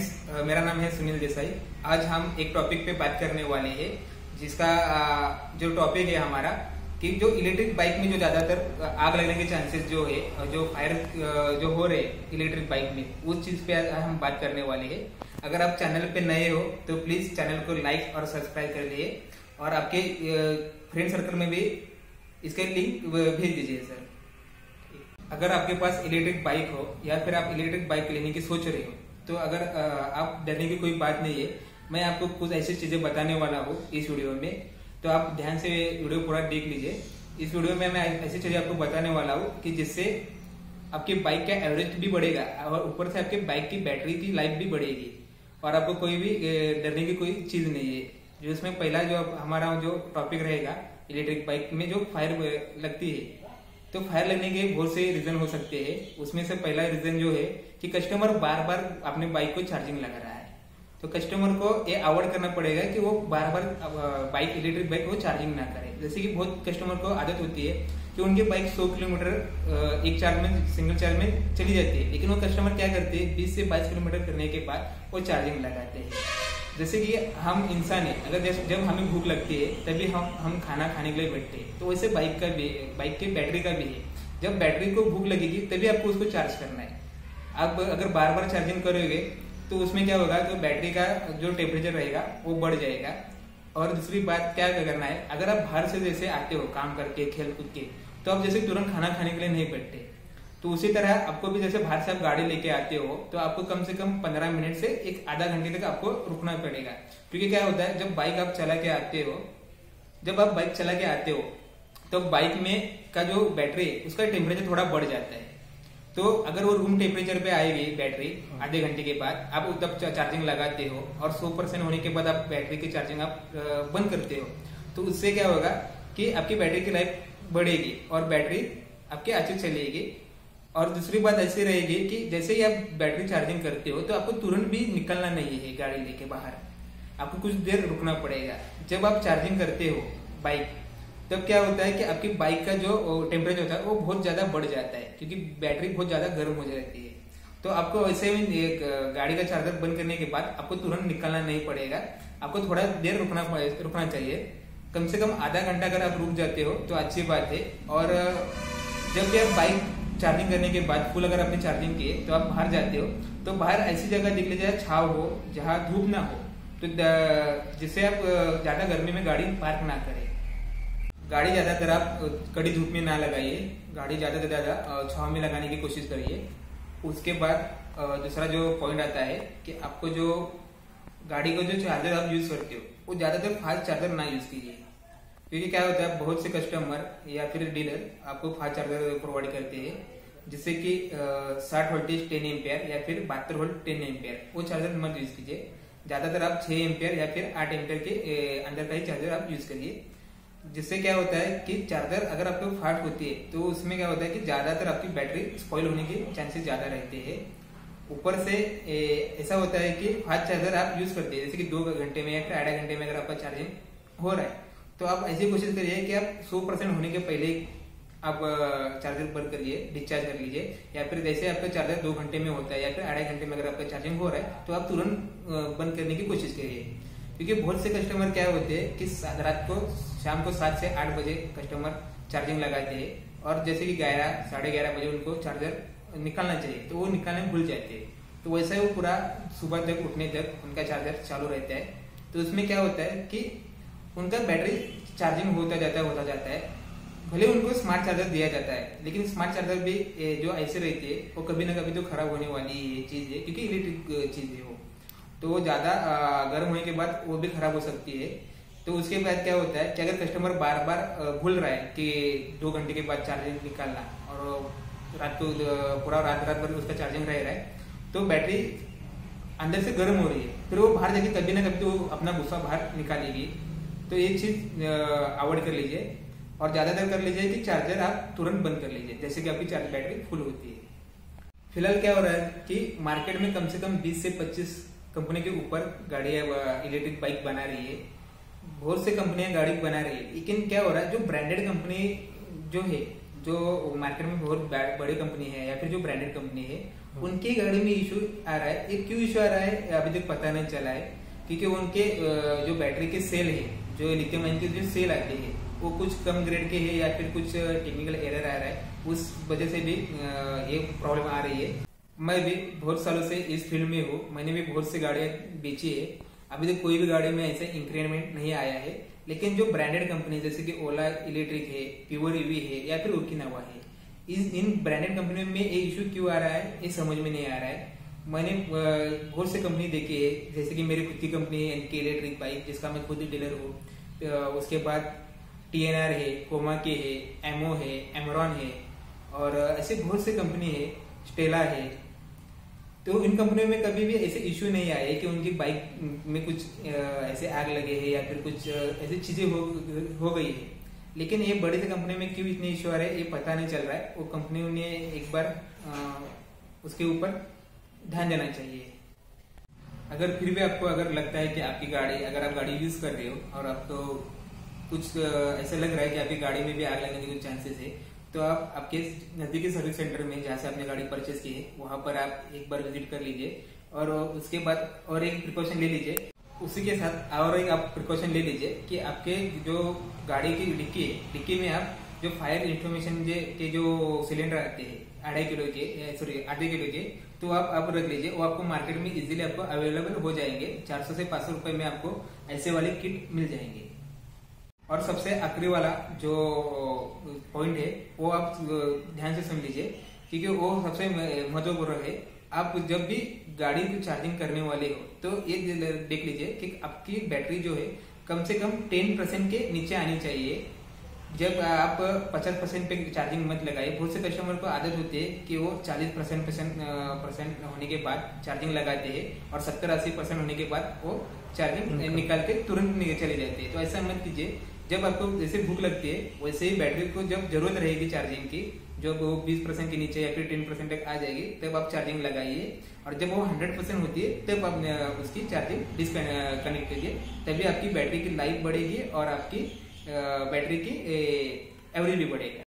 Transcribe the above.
Friends, मेरा नाम है सुनील देसाई। आज हम एक टॉपिक पे बात करने वाले हैं जिसका जो टॉपिक है हमारा कि जो इलेक्ट्रिक बाइक में जो ज्यादातर आग लगने के चांसेस जो है, जो फायर जो हो रहे इलेक्ट्रिक बाइक में, उस चीज पे हम बात करने वाले हैं। अगर आप चैनल पे नए हो तो प्लीज चैनल को लाइक और सब्सक्राइब कर लिए और आपके फ्रेंड सर्कल में भी इसके लिंक भेज दीजिए सर। अगर आपके पास इलेक्ट्रिक बाइक हो या फिर आप इलेक्ट्रिक बाइक लेने की सोच रहे हो तो अगर आप डरने की कोई बात नहीं है। मैं आपको कुछ ऐसी चीजें बताने वाला हूँ इस वीडियो में, तो आप ध्यान से वीडियो पूरा देख लीजिए। इस वीडियो में मैं ऐसी चीजें आपको बताने वाला हूँ कि जिससे आपकी बाइक का एवरेज भी बढ़ेगा और ऊपर से आपके बाइक की बैटरी की लाइफ भी बढ़ेगी और आपको कोई भी डरने की कोई चीज नहीं है। जो इसमें पहला जो हमारा जो टॉपिक रहेगा, इलेक्ट्रिक बाइक में जो फायर लगती है, तो फायर लगने के बहुत से रीजन हो सकते हैं। उसमें से पहला रीजन जो है कि कस्टमर बार बार अपने बाइक को चार्जिंग लगा रहा है। तो कस्टमर को ये अवॉइड करना पड़ेगा कि वो बार बार बाइक इलेक्ट्रिक बाइक को चार्जिंग ना करे। जैसे कि बहुत कस्टमर को आदत होती है कि उनकी बाइक 100 किलोमीटर एक चार्ज में, सिंगल चार्ज में चली जाती है, लेकिन वो कस्टमर क्या करते हैं 20 से 22 किलोमीटर करने के बाद वो चार्जिंग लगाते हैं। जैसे कि हम इंसान है, अगर जब हमें भूख लगती है तभी हम खाना खाने के लिए बैठते हैं, तो वैसे बाइक की बैटरी का भी है। जब बैटरी को भूख लगेगी तभी आपको उसको चार्ज करना है। आप अगर बार बार चार्जिंग करोगे तो उसमें क्या होगा, तो बैटरी का जो टेम्परेचर रहेगा वो बढ़ जाएगा। और दूसरी बात क्या करना है, अगर आप बाहर से जैसे आते हो काम करके खेल कूद के, तो आप जैसे तुरंत खाना खाने के लिए नहीं बैठते। तो उसी तरह आपको भी जैसे बाहर से आप गाड़ी लेके आते हो तो आपको कम से कम 15 मिनट से एक आधा घंटे तक आपको रुकना पड़ेगा। क्योंकि क्या होता है, जब बाइक आप चला के आते हो तो बाइक में का जो बैटरी है उसका टेम्परेचर थोड़ा बढ़ जाता है। तो अगर वो रूम टेम्परेचर पे आएगी बैटरी आधे घंटे के बाद, आप तब चार्जिंग लगाते हो और 100% होने के बाद आप बैटरी की चार्जिंग आप बंद करते हो, तो उससे क्या होगा कि आपकी बैटरी की लाइफ बढ़ेगी और बैटरी आपकी अच्छी चलेगी। और दूसरी बात ऐसी रहेगी कि जैसे ही आप बैटरी चार्जिंग करते हो तो आपको तुरंत भी निकलना नहीं है गाड़ी लेके बाहर, आपको कुछ देर रुकना पड़ेगा। जब आप चार्जिंग करते हो बाइक, तब क्या होता है कि आपकी बाइक का जो टेम्परेचर होता है वो बहुत ज्यादा बढ़ जाता है, क्योंकि बैटरी बहुत ज्यादा गर्म हो जाती है। तो आपको वैसे भी गाड़ी का चार्जर बंद करने के बाद आपको तुरंत निकलना नहीं पड़ेगा, आपको थोड़ा देर रुकना चाहिए। कम से कम आधा घंटा अगर आप रुक जाते हो तो अच्छी बात है। और जब भी आप बाइक चार्जिंग करने के बाद फुल अगर आपने चार्जिंग किए तो आप बाहर जाते हो तो बाहर ऐसी जगह देख लीजिए छाव हो जहाँ धूप ना हो, तो जिससे आप ज्यादा गर्मी में गाड़ी पार्क ना करें। गाड़ी ज्यादातर आप कड़ी धूप में ना लगाइए, गाड़ी ज्यादा से ज्यादा छाव में लगाने की कोशिश करिए। उसके बाद दूसरा जो पॉइंट आता है कि आपको जो गाड़ी को जो चार्जर आप यूज करते हो वो ज्यादातर फास्ट चार्जर ना यूज कीजिए। क्योंकि क्या होता है, बहुत से कस्टमर या फिर डीलर आपको फास्ट चार्जर प्रोवाइड करते हैं, जिससे कि 60 वोल्टेज 10 एम्पियर या फिर 72 वोल्ट 10 एम्पियर, वो चार्जर मत यूज कीजिए। ज्यादातर आप 6 एम्पियर या फिर 8 एम्पियर के अंदर का ही चार्जर आप यूज करिए। जिससे क्या होता है कि चार्जर अगर आपको फास्ट होती है तो उसमें क्या होता है कि ज्यादातर आपकी बैटरी स्पॉइल होने के चांसेस ज्यादा रहते हैं। ऊपर से ऐसा होता है कि फास्ट चार्जर आप यूज करते हैं, जैसे कि 2 घंटे में या फिर आधा घंटे में अगर आपका चार्जिंग हो रहा है तो आप ऐसी कोशिश करिए कि आप 100% होने के पहले आप चार्जर बंद करिए, डिस्चार्ज कर लीजिए। या फिर जैसे आपका चार्जर 2 घंटे में होता है या फिर आधे घंटे में अगर आपका चार्जिंग हो रहा है तो आप तुरंत बंद करने की कोशिश करिए। क्योंकि बहुत से कस्टमर क्या होते हैं कि रात को शाम को 7 से 8 बजे कस्टमर चार्जिंग लगाते हैं और जैसे कि 11 साढ़े 11 बजे उनको चार्जर निकालना चाहिए तो वो निकालने भूल जाते हैं। तो वैसा ही वो पूरा सुबह तक उठने तक उनका चार्जर चालू रहता है। तो उसमें क्या होता है कि उनका बैटरी चार्जिंग होता जाता है। भले उनको स्मार्ट चार्जर दिया जाता है, लेकिन स्मार्ट चार्जर भी जो ऐसे रहती है वो कभी ना कभी तो खराब होने वाली चीज है, क्योंकि इलेक्ट्रिक चीज है वो, तो वो ज्यादा गर्म होने के बाद वो भी खराब हो सकती है। तो उसके बाद क्या होता है कि अगर कस्टमर बार बार भूल रहा है कि 2 घंटे के बाद चार्जिंग निकालना और रात को पूरा रात भर उसका चार्जिंग रह रहा है, तो बैटरी अंदर से गर्म हो रही है, फिर वो बाहर जाके कभी ना कभी तो अपना गुस्सा बाहर निकालेगी। तो ये चीज अवॉइड कर लीजिए और ज्यादातर कर लीजिए कि चार्जर आप तुरंत बंद कर लीजिए जैसे कि आपकी बैटरी फुल होती है। फिलहाल क्या हो रहा है कि मार्केट में कम से कम 20 से 25 कंपनी के ऊपर गाड़ियां इलेक्ट्रिक बाइक बना रही है। बहुत से कंपनियां गाड़ी बना रही है, लेकिन क्या हो रहा है, जो ब्रांडेड कंपनी जो है, जो मार्केट में बहुत बड़ी कंपनी है या फिर जो ब्रांडेड कंपनी है, उनकी गाड़ी में इशू आ रहा है। ये क्यों इशू आ रहा है अभी तक पता नहीं चला है, क्योंकि उनके जो बैटरी के सेल है, जो लिथियम आयन के जो सेल आते हैं वो कुछ कम ग्रेड के है या फिर कुछ टेक्निकल एरर आ रहा है, उस वजह से भी ये प्रॉब्लम आ रही है। मैं भी बहुत सालों से इस फील्ड में हूँ, मैंने भी बहुत सी गाड़ियां बेची है, अभी तक कोई भी गाड़ी में ऐसे इंक्रीमेंट नहीं आया है। लेकिन जो ब्रांडेड कंपनी जैसे कि ओला इलेक्ट्रिक है, प्योर ईवी है या फिर ओकिनावा है, इन ब्रांडेड कंपनियों में ये इशू क्यों आ रहा है ये समझ में नहीं आ रहा है। मैंने बहुत से कंपनी देखी है, जैसे कि मेरी खुद की कंपनी है एनके इलेक्ट्रिक बाइक, जिसका मैं खुद ही डीलर हूँ। उसके बाद TNR है, कोमा के है, एमओ है, एमरॉन है, और ऐसे बहुत से कंपनी है, स्टेला है। तो इन कंपनियों में कभी भी ऐसे इश्यू नहीं आए कि उनकी बाइक में कुछ ऐसे आग लगे है या फिर कुछ ऐसी चीजें हो गई है। लेकिन ये बड़ी सी कंपनी में क्यों इतने इश्यू आ रहे हैं ये पता नहीं चल रहा है। वो कंपनी ने एक बार उसके ऊपर ध्यान देना चाहिए। अगर फिर भी आपको अगर लगता है कि आपकी गाड़ी, अगर आप गाड़ी यूज कर रहे हो और आपको कुछ ऐसा लग रहा है कि आपकी गाड़ी में भी आग लगने के कुछ चांसेस है, तो आप आपके नजदीकी सर्विस सेंटर में जहाँ से आपने गाड़ी परचेस की है वहां पर आप एक बार विजिट कर लीजिए, और उसके बाद और एक प्रिकॉशन ले लीजिए। उसी के साथ और एक आप प्रिकॉशन ले लीजिए कि आपके जो गाड़ी की डिक्की है, डिक्की में आप जो फायर इंफॉर्मेशन के जो सिलेंडर आते हैं 2.5 किलो के, सॉरी आधे किलो के, तो आप रख लीजिए। वो आपको मार्केट में इजीली आपको अवेलेबल हो जाएंगे। 400 से 500 रुपए में आपको ऐसे वाले किट मिल जाएंगे। और सबसे आखिरी वाला जो पॉइंट है वो आप ध्यान से सुन लीजिए, क्योंकि वो सबसे महत्वपूर्ण है। आप जब भी गाड़ी की चार्जिंग करने वाले हो तो ये देख लीजिए कि आपकी बैटरी जो है कम से कम 10% के नीचे आनी चाहिए। जब आप 50% पे चार्जिंग मत लगाइए। बहुत से कस्टमर को आदत होती है कि वो 40% होने के बाद चार्जिंग लगाते हैं और 70-80% होने के बाद वो चार्जिंग निकाल के तुरंत चले जाते हैं। तो ऐसा मत कीजिए। जब आपको जैसे भूख लगती है वैसे ही बैटरी को जब जरूरत रहेगी चार्जिंग की, जब वो 20% के नीचे या फिर 10% तक आ जाएगी तब आप चार्जिंग लगाइए, और जब वो 100% होती है तब आप उसकी चार्जिंग डिस्कनेक्ट कीजिए। तभी आपकी बैटरी की लाइफ बढ़ेगी और आपकी बैटरी की एवरेज भी बढ़ेगा।